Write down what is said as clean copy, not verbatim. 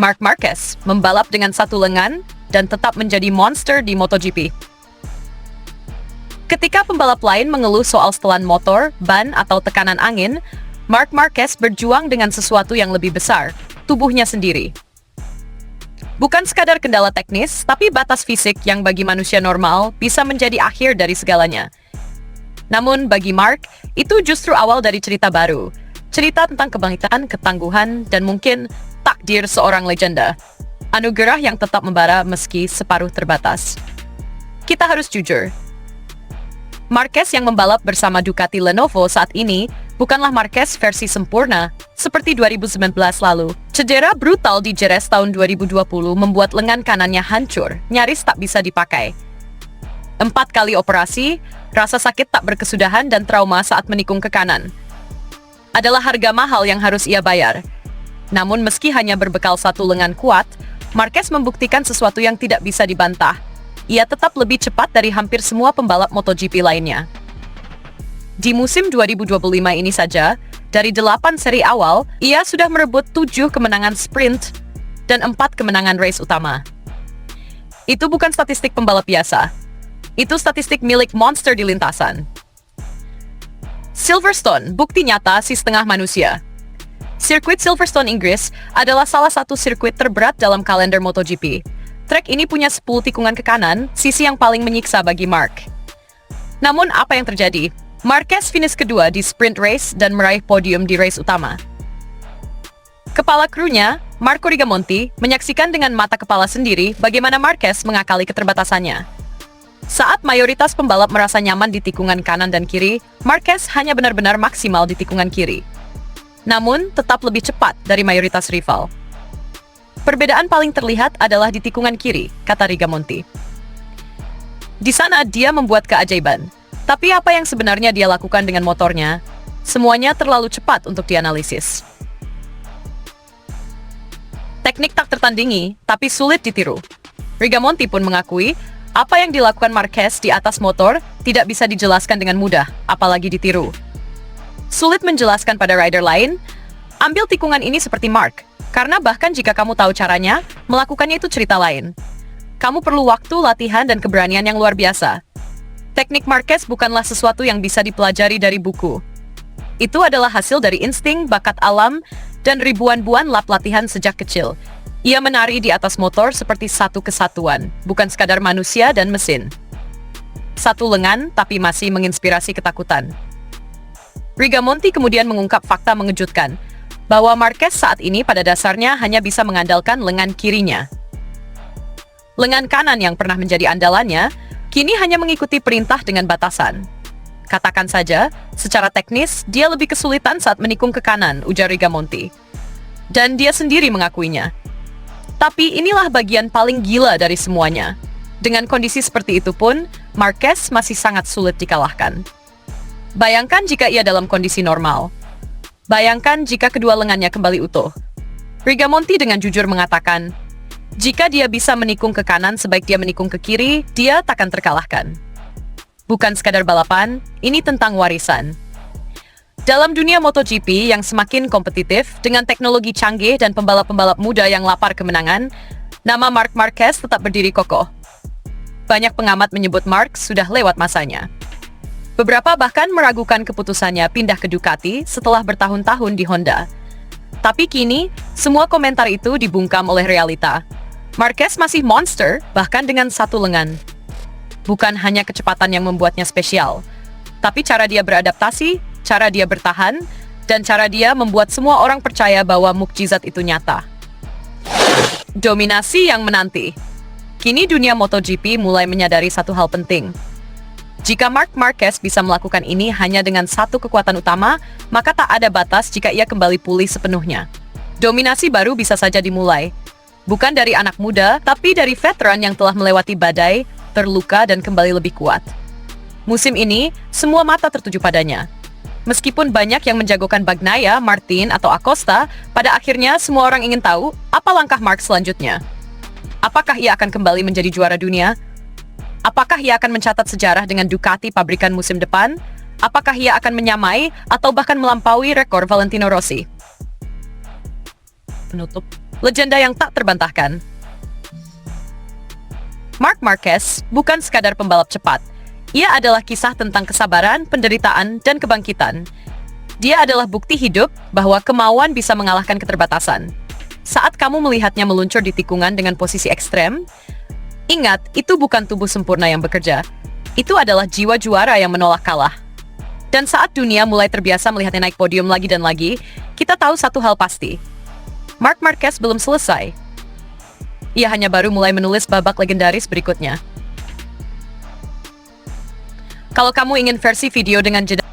Marc Marquez membalap dengan satu lengan dan tetap menjadi monster di MotoGP. Ketika pembalap lain mengeluh soal setelan motor, ban, atau tekanan angin, Marc Marquez berjuang dengan sesuatu yang lebih besar, tubuhnya sendiri. Bukan sekadar kendala teknis, tapi batas fisik yang bagi manusia normal bisa menjadi akhir dari segalanya. Namun bagi Marc, itu justru awal dari cerita baru. Cerita tentang kebangkitan, ketangguhan, dan mungkin takdir seorang legenda. Anugerah yang tetap membara meski separuh terbatas. Kita harus jujur. Marquez yang membalap bersama Ducati Lenovo saat ini bukanlah Marquez versi sempurna seperti 2019 lalu. Cedera brutal di Jerez tahun 2020 membuat lengan kanannya hancur, nyaris tak bisa dipakai. 4 kali operasi, rasa sakit tak berkesudahan dan trauma saat menikung ke kanan adalah harga mahal yang harus ia bayar. Namun meski hanya berbekal satu lengan kuat, Marquez membuktikan sesuatu yang tidak bisa dibantah. Ia tetap lebih cepat dari hampir semua pembalap MotoGP lainnya. Di musim 2025 ini saja, dari 8 seri awal, ia sudah merebut 7 kemenangan sprint dan 4 kemenangan race utama. Itu bukan statistik pembalap biasa. Itu statistik milik monster di lintasan. Silverstone, bukti nyata si setengah manusia. Sirkuit Silverstone Inggris adalah salah satu sirkuit terberat dalam kalender MotoGP. Trek ini punya 10 tikungan ke kanan, sisi yang paling menyiksa bagi Marc. Namun apa yang terjadi? Marquez finish kedua di sprint race dan meraih podium di race utama. Kepala krunya, Marco Rigamonti, menyaksikan dengan mata kepala sendiri bagaimana Marquez mengakali keterbatasannya. Saat mayoritas pembalap merasa nyaman di tikungan kanan dan kiri, Marquez hanya benar-benar maksimal di tikungan kiri. Namun, tetap lebih cepat dari mayoritas rival. Perbedaan paling terlihat adalah di tikungan kiri, kata Rigamonti. Di sana dia membuat keajaiban. Tapi apa yang sebenarnya dia lakukan dengan motornya? Semuanya terlalu cepat untuk dianalisis. Teknik tak tertandingi, tapi sulit ditiru. Rigamonti pun mengakui, apa yang dilakukan Marquez di atas motor tidak bisa dijelaskan dengan mudah, apalagi ditiru. Sulit menjelaskan pada rider lain, ambil tikungan ini seperti Marc. Karena bahkan jika kamu tahu caranya, melakukannya itu cerita lain. Kamu perlu waktu, latihan, dan keberanian yang luar biasa. Teknik Marquez bukanlah sesuatu yang bisa dipelajari dari buku. Itu adalah hasil dari insting, bakat alam, dan ribuan-buan lap latihan sejak kecil. Ia menari di atas motor seperti satu kesatuan, bukan sekadar manusia dan mesin. Satu lengan, tapi masih menginspirasi ketakutan. Rigamonti kemudian mengungkap fakta mengejutkan, bahwa Marquez saat ini pada dasarnya hanya bisa mengandalkan lengan kirinya. Lengan kanan yang pernah menjadi andalannya, kini hanya mengikuti perintah dengan batasan. Katakan saja, secara teknis, dia lebih kesulitan saat menikung ke kanan, ujar Rigamonti. Dan dia sendiri mengakuinya. Tapi inilah bagian paling gila dari semuanya. Dengan kondisi seperti itu pun, Marquez masih sangat sulit dikalahkan. Bayangkan jika ia dalam kondisi normal. Bayangkan jika kedua lengannya kembali utuh. Rigamonti dengan jujur mengatakan, jika dia bisa menikung ke kanan sebaik dia menikung ke kiri, dia takkan terkalahkan. Bukan sekadar balapan, ini tentang warisan. Dalam dunia MotoGP yang semakin kompetitif, dengan teknologi canggih dan pembalap-pembalap muda yang lapar kemenangan, nama Marc Marquez tetap berdiri kokoh. Banyak pengamat menyebut Marc sudah lewat masanya. Beberapa bahkan meragukan keputusannya pindah ke Ducati setelah bertahun-tahun di Honda. Tapi kini, semua komentar itu dibungkam oleh realita. Marquez masih monster, bahkan dengan satu lengan. Bukan hanya kecepatan yang membuatnya spesial, tapi cara dia beradaptasi, cara dia bertahan, dan cara dia membuat semua orang percaya bahwa mukjizat itu nyata. Dominasi yang menanti. Kini dunia MotoGP mulai menyadari satu hal penting. Jika Marc Marquez bisa melakukan ini hanya dengan satu kekuatan utama, maka tak ada batas jika ia kembali pulih sepenuhnya. Dominasi baru bisa saja dimulai. Bukan dari anak muda, tapi dari veteran yang telah melewati badai, terluka, dan kembali lebih kuat. Musim ini, semua mata tertuju padanya. Meskipun banyak yang menjagokan Bagnaia, Martin, atau Acosta, pada akhirnya semua orang ingin tahu apa langkah Marc selanjutnya. Apakah ia akan kembali menjadi juara dunia? Apakah ia akan mencatat sejarah dengan Ducati pabrikan musim depan? Apakah ia akan menyamai atau bahkan melampaui rekor Valentino Rossi? Penutup. legenda yang tak terbantahkan. Marc Marquez bukan sekadar pembalap cepat. Ia adalah kisah tentang kesabaran, penderitaan, dan kebangkitan. Dia adalah bukti hidup bahwa kemauan bisa mengalahkan keterbatasan. Saat kamu melihatnya meluncur di tikungan dengan posisi ekstrem, ingat, itu bukan tubuh sempurna yang bekerja. Itu adalah jiwa juara yang menolak kalah. Dan saat dunia mulai terbiasa melihatnya naik podium lagi dan lagi, kita tahu satu hal pasti. Marc Marquez belum selesai. Ia hanya baru mulai menulis babak legendaris berikutnya. Kalau kamu ingin versi video dengan jeda